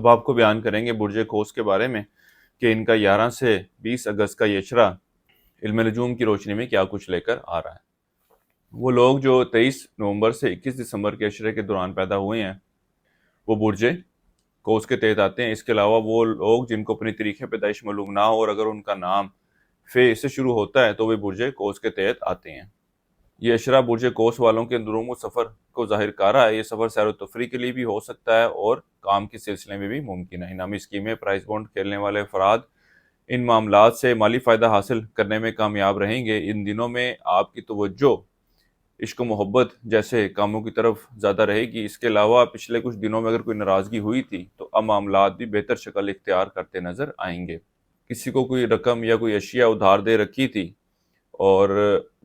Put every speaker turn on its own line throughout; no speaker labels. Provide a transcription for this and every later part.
اب آپ کو بیان کریں گے برج قوس کے بارے میں کہ ان کا 11 سے 20 اگست کا یہ اشرا علم نجوم کی روشنی میں کیا کچھ لے کر آ رہا ہے۔ وہ لوگ جو 23 نومبر سے 21 دسمبر کے اشرے کے دوران پیدا ہوئے ہیں وہ برج قوس کے تحت آتے ہیں۔ اس کے علاوہ وہ لوگ جن کو اپنی تاریخ پیدائش معلوم نہ ہو اور اگر ان کا نام فے سے شروع ہوتا ہے تو وہ برج قوس کے تحت آتے ہیں۔ یہ اشرا برج قوس والوں کے اندرون و سفر کو ظاہر کر رہا ہے۔ یہ سفر سیر و تفریح کے لیے بھی ہو سکتا ہے اور کام کے سلسلے میں بھی ممکن ہے۔ انعامی اسکیمیں، پرائز بانڈ کھیلنے والے افراد ان معاملات سے مالی فائدہ حاصل کرنے میں کامیاب رہیں گے۔ ان دنوں میں آپ کی توجہ عشق و محبت جیسے کاموں کی طرف زیادہ رہے گی۔ اس کے علاوہ پچھلے کچھ دنوں میں اگر کوئی ناراضگی ہوئی تھی تو اب معاملات بھی بہتر شکل اختیار کرتے نظر آئیں گے۔ کسی کو کوئی رقم یا کوئی اشیاء ادھار دے رکھی تھی اور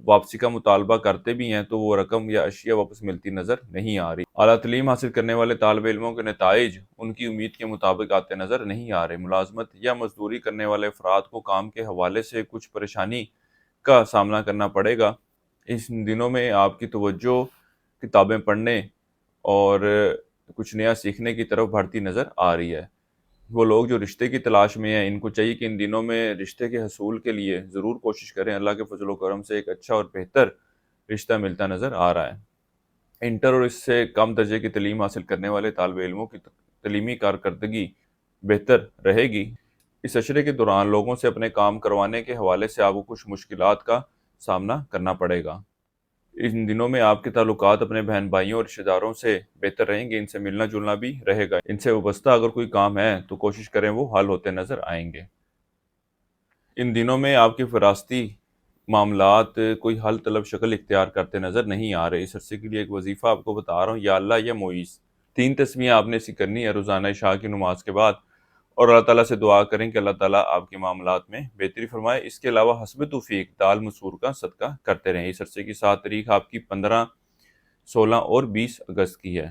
واپسی کا مطالبہ کرتے بھی ہیں تو وہ رقم یا اشیاء واپس ملتی نظر نہیں آ رہی۔ اعلیٰ تعلیم حاصل کرنے والے طالب علموں کے نتائج ان کی امید کے مطابق آتے نظر نہیں آ رہے۔ ملازمت یا مزدوری کرنے والے افراد کو کام کے حوالے سے کچھ پریشانی کا سامنا کرنا پڑے گا۔ اس دنوں میں آپ کی توجہ کتابیں پڑھنے اور کچھ نیا سیکھنے کی طرف بڑھتی نظر آ رہی ہے۔ وہ لوگ جو رشتے کی تلاش میں ہیں ان کو چاہیے کہ ان دنوں میں رشتے کے حصول کے لیے ضرور کوشش کریں۔ اللہ کے فضل و کرم سے ایک اچھا اور بہتر رشتہ ملتا نظر آ رہا ہے۔ انٹر اور اس سے کم درجے کی تعلیم حاصل کرنے والے طالب علموں کی تعلیمی کارکردگی بہتر رہے گی۔ اس اشرے کے دوران لوگوں سے اپنے کام کروانے کے حوالے سے آپ کو کچھ مشکلات کا سامنا کرنا پڑے گا۔ ان دنوں میں آپ کے تعلقات اپنے بہن بھائیوں اور رشتہ داروں سے بہتر رہیں گے۔ ان سے ملنا جلنا بھی رہے گا۔ ان سے وابستہ اگر کوئی کام ہے تو کوشش کریں وہ حل ہوتے نظر آئیں گے۔ ان دنوں میں آپ کے فراستی معاملات کوئی حل طلب شکل اختیار کرتے نظر نہیں آ رہے۔ اس عرصے کے لیے ایک وظیفہ آپ کو بتا رہا ہوں، یا اللہ یا معیز، 3 تسمیہ آپ نے اسی کرنی ہے روزانہ عشاء کی نماز کے بعد، اور اللہ تعالیٰ سے دعا کریں کہ اللہ تعالیٰ آپ کے معاملات میں بہتری فرمائے۔ اس کے علاوہ حسب توفیق دال مسور کا صدقہ کرتے رہیں۔ اس عرصے کی 7 تاریخ آپ کی 15، 16 اور 20 اگست کی ہے۔